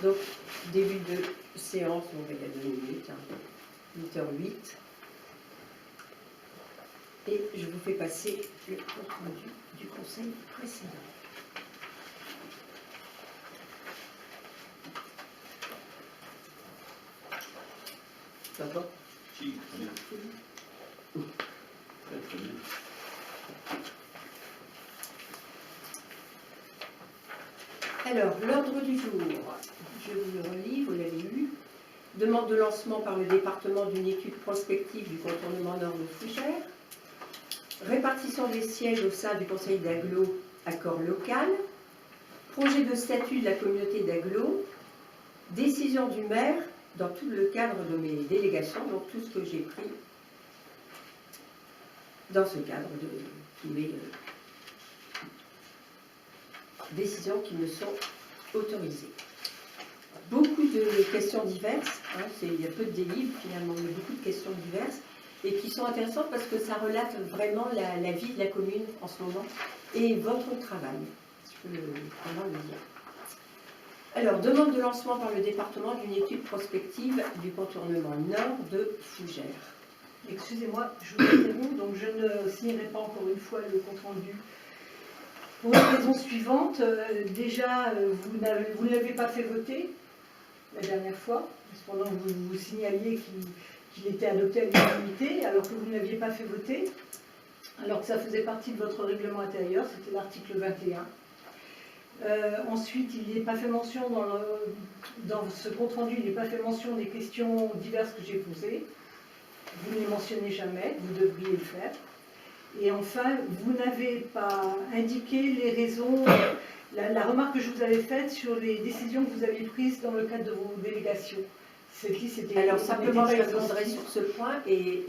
Donc, début de séance, on va y aller 2 minutes, 8h08. Et je vous fais passer le compte rendu du conseil précédent. Ça va? Si, très bien. Très bien. Alors, l'ordre du jour, je vous le relis, vous l'avez eu. Demande de lancement par le département d'une étude prospective du contournement nord de Fougères. Répartition des sièges au sein du conseil d'agglo, accord local. Projet de statut de la communauté d'agglo. Décision du maire dans tout le cadre de mes délégations, donc tout ce que j'ai pris dans ce cadre de mes décisions qui me sont autorisées. Beaucoup de questions diverses, il y a peu de délivres finalement, mais beaucoup de questions diverses et qui sont intéressantes parce que ça relate vraiment la vie de la commune en ce moment et votre travail, je peux vraiment le dire. Alors, demande de lancement par le département d'une étude prospective du contournement nord de Fougères. Excusez-moi, je vous interromps, donc je ne signerai pas encore une fois le compte-rendu. Pour la raison suivante, déjà, vous ne l'avez pas fait voter la dernière fois, cependant vous signaliez qu'il était adopté à l'unanimité, alors que vous ne l'aviez pas fait voter, alors que ça faisait partie de votre règlement intérieur, c'était l'article 21. Ensuite, il n'est pas fait mention dans ce compte-rendu, il n'est pas fait mention des questions diverses que j'ai posées. Vous ne les mentionnez jamais, vous devriez le faire. Et enfin, vous n'avez pas indiqué les raisons, la remarque que je vous avais faite sur les décisions que vous aviez prises dans le cadre de vos délégations. Cette liste était... Alors simplement, je répondrai sur ce point et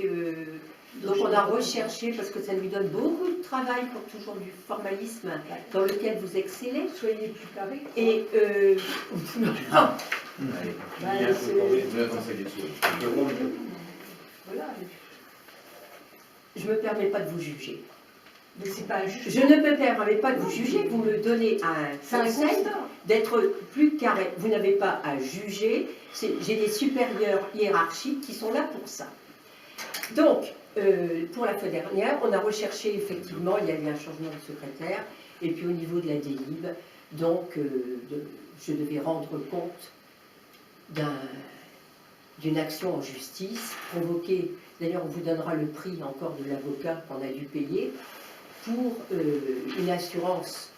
donc on a recherché, parce que ça lui donne beaucoup de travail pour toujours du formalisme dans lequel vous excellez. Soyez plus carré. Et Voilà. Je ne me permets pas de vous juger. Mais c'est pas un jugement. Je ne me permets pas de vous juger, vous me donnez un conseil d'être plus carré. Vous n'avez pas à juger, j'ai des supérieurs hiérarchiques qui sont là pour ça. Donc, pour la fois dernière, on a recherché effectivement, il y a eu un changement de secrétaire, et puis au niveau de la délib, donc je devais rendre compte d'une action en justice, provoquée, d'ailleurs on vous donnera le prix encore de l'avocat qu'on a dû payer, pour une assurance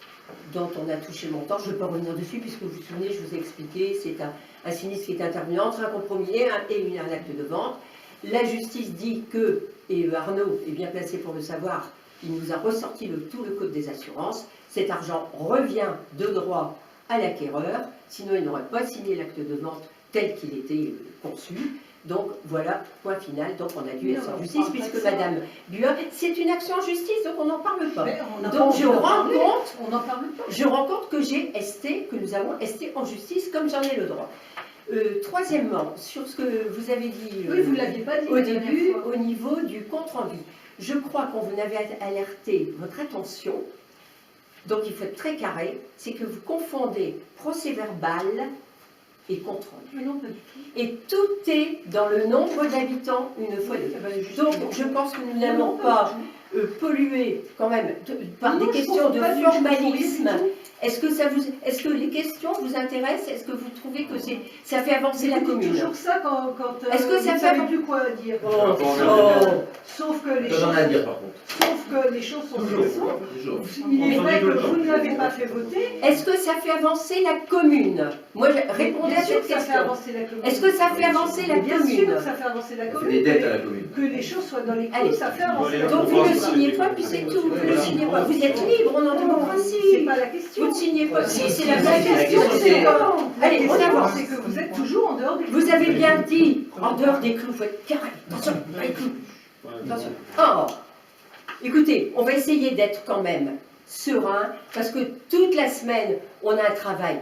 dont on a touché le montant. Je ne vais pas revenir dessus, puisque vous vous souvenez, je vous ai expliqué, c'est un sinistre qui est intervenu entre un compromis et un acte de vente. La justice dit que, et Arnaud est bien placé pour le savoir, il nous a ressorti tout le code des assurances, cet argent revient de droit à l'acquéreur, sinon il n'aurait pas signé l'acte de vente tel qu'il était conçu. Donc voilà, point final, donc on a dû être en justice, puisque Madame Buin, c'est une action en justice, donc on n'en parle pas. Donc je rends compte que que nous avons esté en justice comme j'en ai le droit. Troisièmement, sur ce que vous avez dit, oui, vous l'aviez pas dit au début, au niveau du compte-rendu, je crois qu'on vous avait alerté votre attention, donc il faut être très carré, c'est que vous confondez procès-verbal et compte-rendu. Mais non, pas du tout. Et tout est dans le nombre d'habitants une fois de plus. Donc je pense que nous n'allons pas polluer quand même par des questions de formalisme. Est-ce que les questions vous intéressent? Est-ce que vous trouvez que ça fait avancer la commune? C'est toujours ça quand est-ce que ça vous fait savez plus quoi dire. Sauf que les choses sont ce qu'elles sont. Il est vrai que vous ne l'avez pas fait voter. Est-ce que ça fait avancer la commune? Moi, répondez à cette question. Est-ce que ça fait avancer la commune? Bien sûr que ça fait avancer la commune. Des dettes à la commune. Que les choses soient dans les clous, ça fait avancer la commune. Donc vous ne signez pas, puis c'est tout. Vous ne signez pas. Vous êtes libre, on est en démocratie. C'est pas la question. Vous ne signez pas. Si, c'est la vraie question. Allez, on avance. C'est que vous êtes toujours en dehors des clous. Vous avez bien dit, en dehors des clous, il faut être carré. Attention, les clous. Attention. Oh, écoutez, on va essayer d'être quand même serein, parce que toute la semaine, on a un travail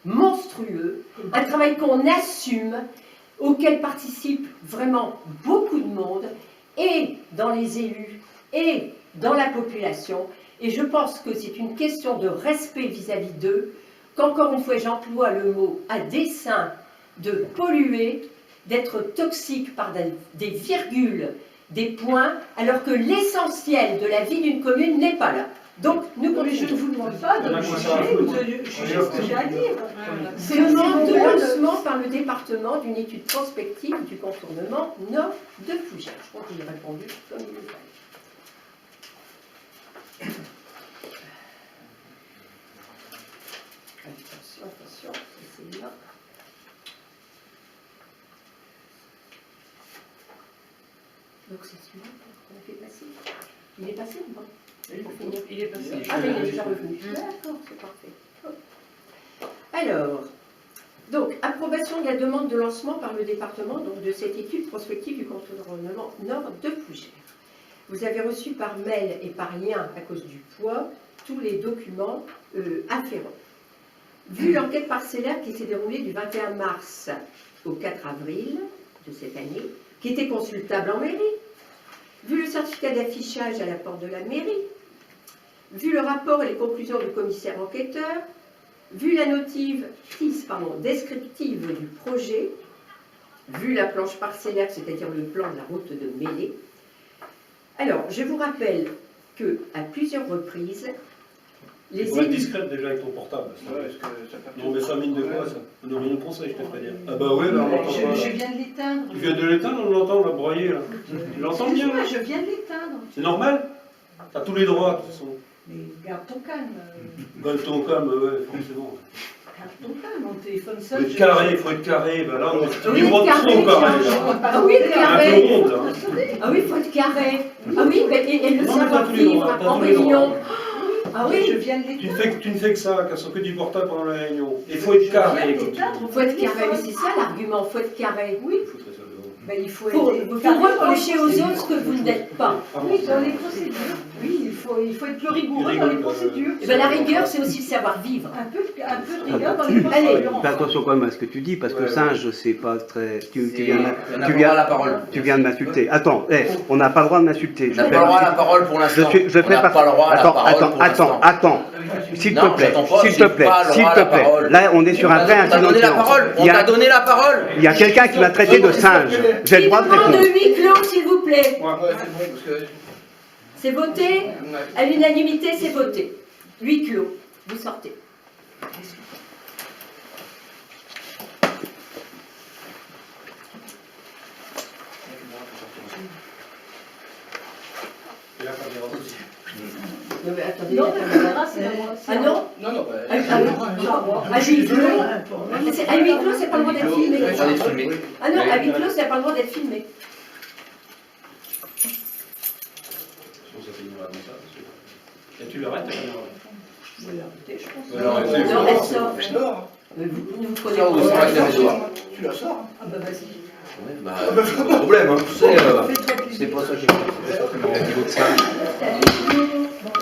monstrueux, un travail qu'on assume, auquel participe vraiment beaucoup de monde, et dans les élus, et dans la population. Et je pense que c'est une question de respect vis-à-vis d'eux. qu'encore une fois j'emploie le mot à dessein de polluer, d'être toxique par des virgules, des points, alors que l'essentiel de la vie d'une commune n'est pas là. Donc, nous Mais je ne vous demande pas de me juger ou de juger ce que j'ai à dire. C'est le demande de moment lancement par le département d'une étude prospective du contournement nord de Fougères. Je crois que j'ai répondu comme il le fallait. Attention, attention, c'est là. Donc c'est celui-là qu'on a fait passer. Il est passé ou pas? Il est passé. Ah mais il est déjà revenu. D'accord, c'est parfait. Alors, donc, approbation de la demande de lancement par le département donc, de cette étude prospective du contournement nord de Fougères. Vous avez reçu par mail et par lien, à cause du poids, tous les documents afférents. Vu l'enquête parcellaire qui s'est déroulée du 21 mars au 4 avril de cette année, qui était consultable en mairie, vu le certificat d'affichage à la porte de la mairie, vu le rapport et les conclusions du commissaire enquêteur, vu la notice descriptive du projet, vu la planche parcellaire, c'est-à-dire le plan de la route de Mêlée. Alors, je vous rappelle qu'à plusieurs reprises, les Pour être élus... discrète déjà avec ton portable. Non mais ça mine de quoi ça? On n'a rien conseil, je te ferai dire. Ah bah de... ouais, là on l'entend Je pas. viens de l'éteindre. Tu viens de l'éteindre, on l'entend, là, broyer là. Tu l'entends bien là? Excuse-moi, je viens de l'éteindre. C'est normal? T'as tous les droits de toute façon. Mais garde ton calme. Garde ton calme, ouais, forcément. Garde ton calme, mon téléphone Faut sonne. être carré, faut être carré. Bah là, on est Oui, du droit carré, trop carré tiens. là. Ah oui, Un carré. peu ronde là. Ah oui, il faut être carré. Ah oui, et le Non, mais t'as tous les savoir-vivre droits, t'as en tous les droits. réunion. Ah Oui, je oui, viens de l'éteindre. Tu ne fais que ça, qu'elles sont que du portable pendant la réunion. Il faut être carré. comme tu dis. il faut être carré. Mais c'est ça l'argument, il faut être carré. Oui, Il faudrait ça dedans. ben, il faut Pour être vous carré dans les reprocher aux procédures. autres ce que vous n'êtes pas. Oui, dans les procédures. Oui, il faut être plus rigoureux dans les procédures. Et bien, la rigueur, c'est aussi le savoir-vivre. Un peu de rigueur dans les Allez. procédures. Fais attention quand même à ce que tu dis, parce que Ouais, singe, c'est pas très. Tu C'est- viens de on n'a tu pas viens- la parole. tu viens de m'insulter. Attends, on n'a pas le droit de m'insulter. On n'a pas le droit à la parole pour l'instant. Je On n'a pas le droit à la parole pour l'instant. Attends. S'il Non, te plaît, j'attends pas, s'il j'ai te plaît, pas le s'il droit à te la plaît. parole. Là, on est sur un vrai On t'a incident de donné la silence. parole. On Il y t'a a- donné la parole. Il y a quelqu'un qui m'a traité de singe. J'ai le droit de Demande répondre. de huis clos, s'il vous plaît. Ouais, c'est bon parce que. C'est voté. À l'unanimité, c'est voté. Huis clos. Vous sortez. Et là, ça verra aussi. Non, mais attendez. Non, la mais caméra. c'est à moi. Ah non Non, non, À huis clos. À huis clos, c'est pas le droit d'être filmé. J'en ai filmé. Ah non, à huis clos, c'est pas le droit d'être filmé. Sinon, ça finira comme ça. parce que- Et tu l'arrêtes, ta caméra. Je vais l'arrêter, je pense. Non, c'est Non, bon. elle sort. Je dors. Vous prenez Ça, on pas. sera avec la maison. Tu la sors. Ah bah vas-y. Ouais, bah, pas de problème, hein. Tu sais, Fais-toi c'est plaisir. pas ça qui est. Au niveau de ça. Salut.